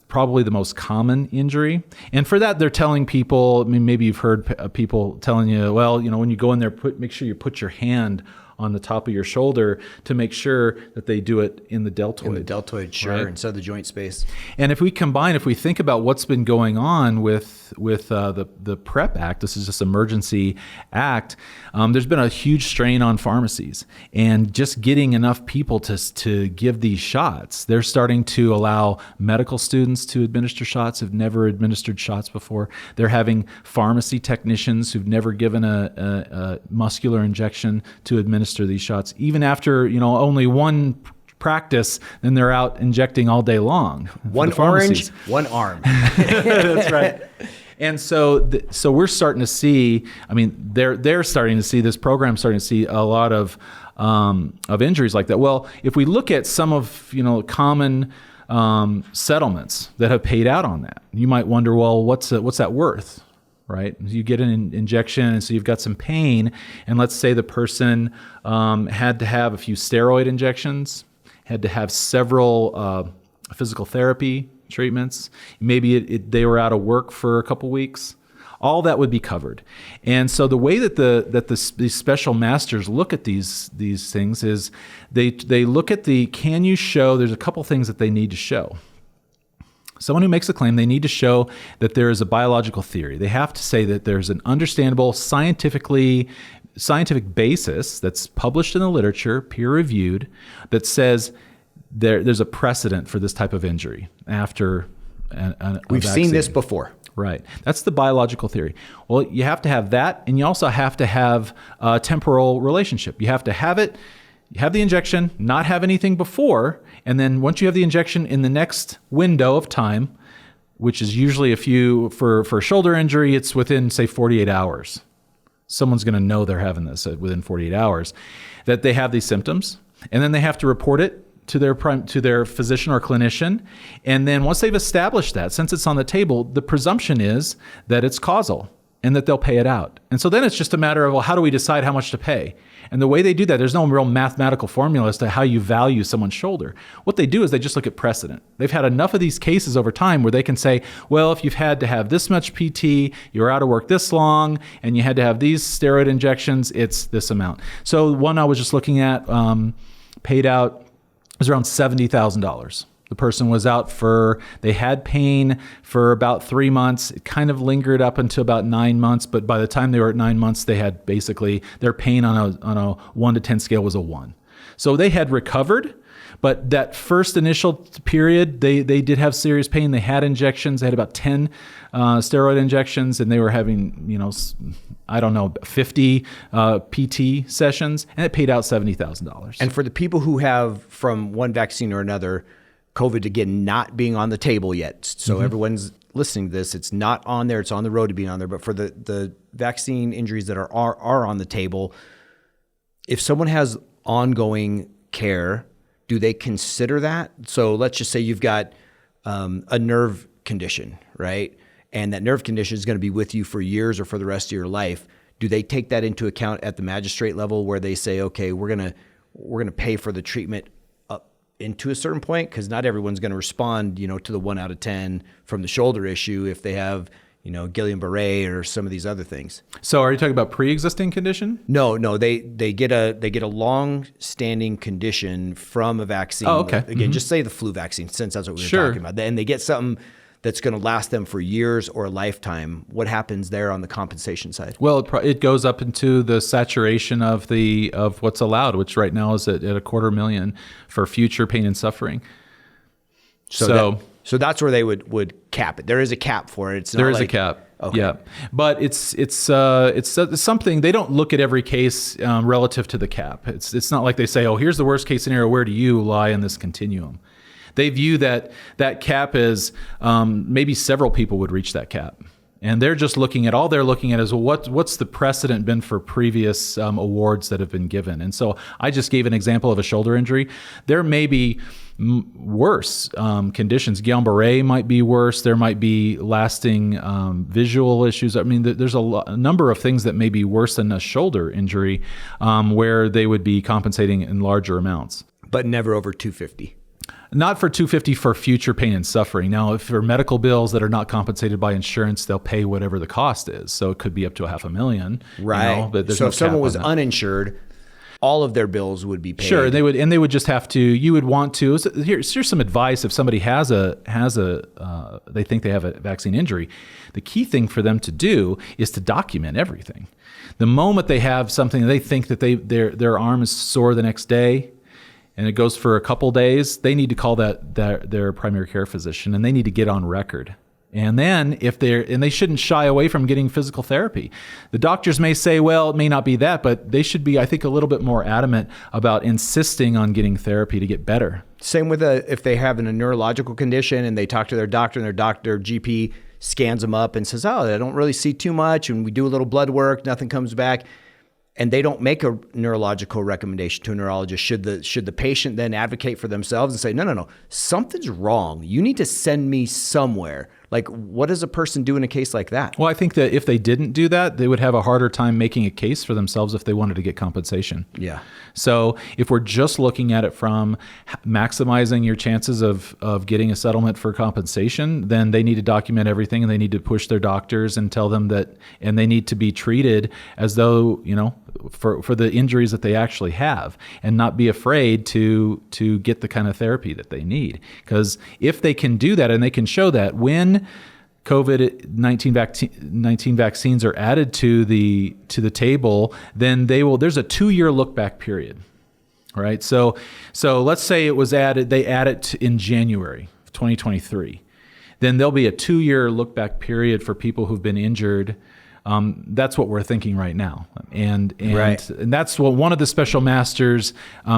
probably the most common injury. And for that, they're telling people, I mean, maybe you've heard people telling you, well, when you go in there, make sure you put your hand on the top of your shoulder to make sure that they do it in the deltoid. In the deltoid, sure, right? instead of the joint space. And if we think about what's been going on with the PrEP Act, this is just Emergency Act, there's been a huge strain on pharmacies and just getting enough people to give these shots. They're starting to allow medical students to administer shots who've never administered shots before. They're having pharmacy technicians who've never given a muscular injection to administer these shots, even after only one practice, then they're out injecting all day long. One orange, one arm. That's right. And so we're starting to see. I mean, they're starting to see this program starting to see a lot of injuries like that. Well, if we look at some of common settlements that have paid out on that, you might wonder, well, what's that worth? Right? You get an injection, and so you've got some pain, and let's say the person had to have a few steroid injections, had to have several physical therapy treatments. Maybe they were out of work for a couple weeks. All that would be covered. And so the way that these special masters look at these things is they look at can you show, there's a couple things that they need to show. Someone who makes a claim, they need to show that there is a biological theory. They have to say that there's an understandable scientific basis that's published in the literature, peer-reviewed, that says there's a precedent for this type of injury after a We've vaccine. seen this before. Right. That's the biological theory. Well, you have to have that, and you also have to have a temporal relationship. You have to have it, you have the injection, not have anything before, and then once you have the injection in the next window of time, which is usually for a shoulder injury, it's within, say, 48 hours. Someone's going to know they're having this within 48 hours, that they have these symptoms, and then they have to report it to their physician or clinician. And then once they've established that, since it's on the table, the presumption is that it's causal and that they'll pay it out. And so then it's just a matter of, well, how do we decide how much to pay? And the way they do that, there's no real mathematical formula as to how you value someone's shoulder. What they do is they just look at precedent. They've had enough of these cases over time where they can say, well, if you've had to have this much PT, you were out of work this long, and you had to have these steroid injections, it's this amount. So one I was just looking at paid out was around $70,000. The person was out they had pain for about 3 months. It kind of lingered up until about 9 months, but by the time they were at 9 months, they had basically, their pain on a 1 to 10 scale was a 1. So they had recovered, but that first initial period, they did have serious pain. They had injections. They had about 10 steroid injections, and they were having, 50 PT sessions, and it paid out $70,000. And for the people who have, from one vaccine or another, COVID, again, not being on the table yet. So everyone's listening to this. It's not on there. It's on the road to being on there. But for the vaccine injuries that are on the table, if someone has ongoing care, do they consider that? So let's just say you've got a nerve condition, right? And that nerve condition is going to be with you for years or for the rest of your life. Do they take that into account at the magistrate level where they say, okay, we're going to pay for the treatment into a certain point, because not everyone's going to respond, to the 1 out of 10 from the shoulder issue if they have, Guillain-Barré or some of these other things. So are you talking about pre-existing condition? No, they get a long-standing condition from a vaccine. Oh, okay. Again, just say the flu vaccine, since that's what we were talking about. And they get something that's going to last them for years or a lifetime. What happens there on the compensation side? Well, it goes up into the saturation of what's allowed, which right now is at $250,000 for future pain and suffering. So that's where they would cap it. There is a cap for it. It's not there is a cap. Okay. Yeah, but it's something they don't look at every case relative to the cap. It's not like they say, oh, here's the worst case scenario. Where do you lie in this continuum? They view that cap as maybe several people would reach that cap. And they're just looking at, all they're looking at is, well, what's the precedent been for previous awards that have been given? And so I just gave an example of a shoulder injury. There may be worse conditions. Guillain-Barré might be worse. There might be lasting visual issues. I mean, there's a number of things that may be worse than a shoulder injury where they would be compensating in larger amounts. But never over 250. Not for 250 for future pain and suffering. Now, if for medical bills that are not compensated by insurance, they'll pay whatever the cost is. So it could be up to $500,000. Right. But there's so no if someone cap was on that. uninsured, all of their bills would be paid. Sure, they would just have to. You would want to. Here's some advice. If somebody has they think they have a vaccine injury, the key thing for them to do is to document everything. The moment they have something, they think that their arm is sore the next day, and it goes for a couple days, they need to call their primary care physician, and they need to get on record. And then they shouldn't shy away from getting physical therapy. The doctors may say, well, it may not be that, but they should be, I think, a little bit more adamant about insisting on getting therapy to get better. Same with if they have a neurological condition and they talk to their doctor, and their GP scans them up and says, oh, I don't really see too much. And we do a little blood work, nothing comes back. And they don't make a neurological recommendation to a neurologist. Should the patient then advocate for themselves and say, no, something's wrong. You need to send me somewhere. Like, what does a person do in a case like that? Well, I think that if they didn't do that, they would have a harder time making a case for themselves if they wanted to get compensation. Yeah. So if we're just looking at it from maximizing your chances of getting a settlement for compensation, then they need to document everything, and they need to push their doctors and tell them that, and they need to be treated as though, for the injuries that they actually have, and not be afraid to get the kind of therapy that they need. Because if they can do that, and they can show that when COVID-19 vaccines are added to the table, then there's a 2-year look back period. All right. So let's say they add it in January of 2023. Then there'll be a 2-year look back period for people who've been injured. That's what we're thinking right now, and right. And that's what one of the special masters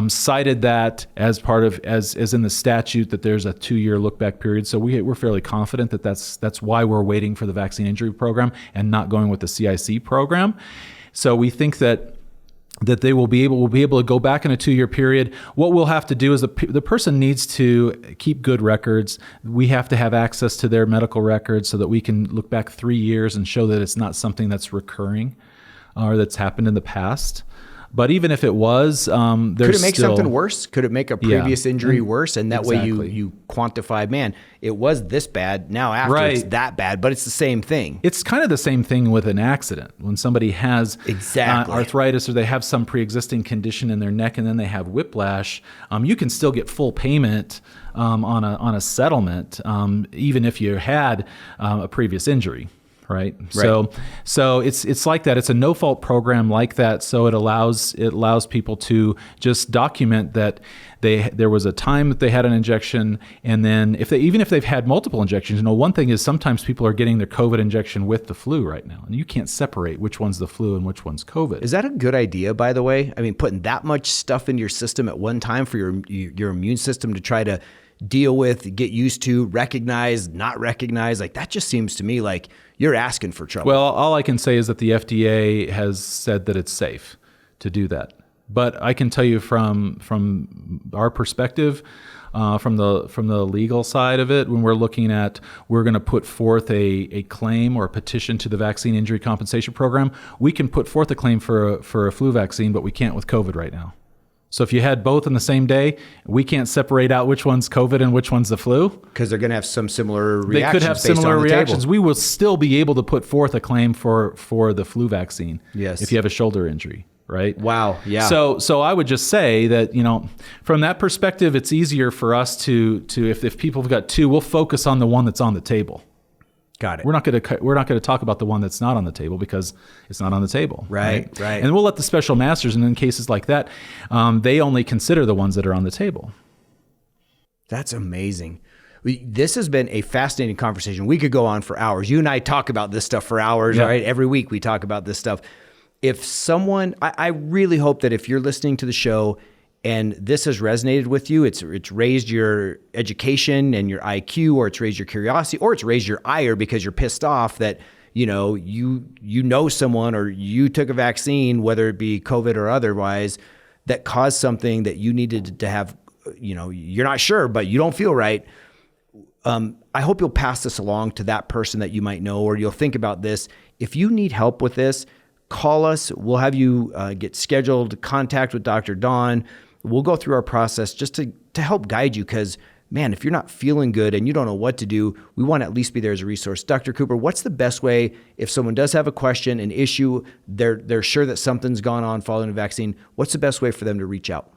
cited that as part of as in the statute, that there's a 2-year look back period. So we're fairly confident that that's why we're waiting for the vaccine injury program and not going with the CIC program. So we think that we'll be able to go back in a 2-year period. What we'll have to do is the person needs to keep good records. We have to have access to their medical records so that we can look back 3 years and show that it's not something that's recurring or that's happened in the past. But even if it was, could it make something worse? Could it make a previous injury worse? And that exactly. way you quantify, man, it was this bad. Now after it's that bad, but it's the same thing. It's kind of the same thing with an accident. When somebody has arthritis, or they have some pre-existing condition in their neck, and then they have whiplash, you can still get full payment on a settlement, even if you had a previous injury. Right. So it's like that. It's a no-fault program like that. So it allows people to just document that there was a time that they had an injection, and then even if they've had multiple injections, one thing is sometimes people are getting their COVID injection with the flu right now, and you can't separate which one's the flu and which one's COVID. Is that a good idea, by the way? I mean, putting that much stuff in your system at one time for your immune system to try to deal with, get used to, recognize, not recognize, like that just seems to me like you're asking for trouble. Well, all I can say is that the FDA has said that it's safe to do that. But I can tell you from our perspective, from the legal side of it, when we're going to put forth a claim or a petition to the Vaccine Injury Compensation Program, we can put forth a claim for a flu vaccine, but we can't with COVID right now. So if you had both in the same day, we can't separate out which one's COVID and which one's the flu. Because they're going to have some similar reactions. They could have similar reactions. We will still be able to put forth a claim for the flu vaccine. Yes. If you have a shoulder injury, right? Wow. Yeah. So I would just say that, from that perspective, it's easier for us to if people have got two, we'll focus on the one that's on the table. Got it. We're not going to talk about the one that's not on the table because it's not on the table. Right. And we'll let the special masters, and in cases like that, they only consider the ones that are on the table. That's amazing. This has been a fascinating conversation. We could go on for hours. You and I talk about this stuff for hours, right? Every week we talk about this stuff. If someone, I really hope that if you're listening to the show and this has resonated with you, it's raised your education and your IQ, or it's raised your curiosity, or it's raised your ire because you're pissed off that you know someone or you took a vaccine, whether it be COVID or otherwise, that caused something that you needed to have, you're not sure, but you don't feel right. I hope you'll pass this along to that person that you might know, or you'll think about this. If you need help with this, call us. We'll have you get scheduled, contact with Dr. Dawn. We'll go through our process just to help guide you, because man, if you're not feeling good and you don't know what to do, we want to at least be there as a resource. Dr. Cooper, what's the best way if someone does have a question, an issue, they're sure that something's gone on following a vaccine, what's the best way for them to reach out?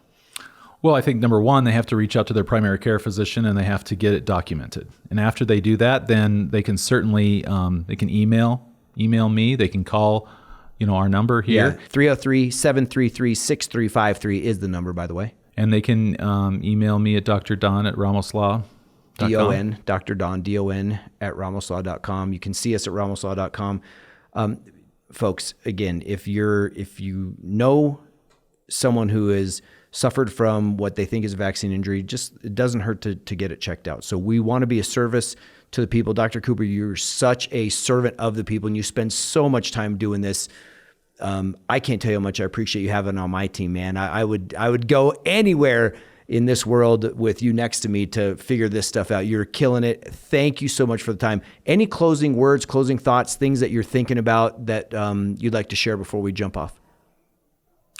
Well, I think number one, they have to reach out to their primary care physician and they have to get it documented. And after they do that, then they can certainly, they can email me, they can call, our number here. Yeah, 303-733-6353 is the number, by the way. And they can email me at drdon@ramoslaw.com. D-O-N, Dr. Dawn, D-O-N at ramoslaw.com. You can see us at ramoslaw.com. Folks, again, if you know someone who has suffered from what they think is a vaccine injury, it doesn't hurt to get it checked out. So we want to be a service to the people. Dr. Cooper, you're such a servant of the people, and you spend so much time doing this. I can't tell you how much I appreciate you having on my team, man. I would go anywhere in this world with you next to me to figure this stuff out. You're killing it. Thank you so much for the time. Any closing words, closing thoughts, things that you're thinking about that you'd like to share before we jump off?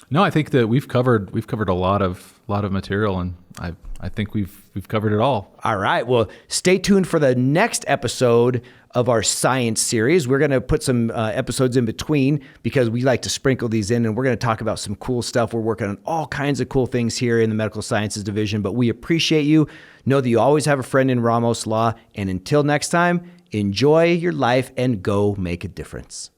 No, I think that we've covered a lot of material, and I think we've covered it all. All right. Well, stay tuned for the next episode of our science series. We're going to put some episodes in between because we like to sprinkle these in, and we're going to talk about some cool stuff. We're working on all kinds of cool things here in the Medical Sciences Division, but we appreciate you. Know that you always have a friend in Ramos Law, and until next time, enjoy your life and go make a difference.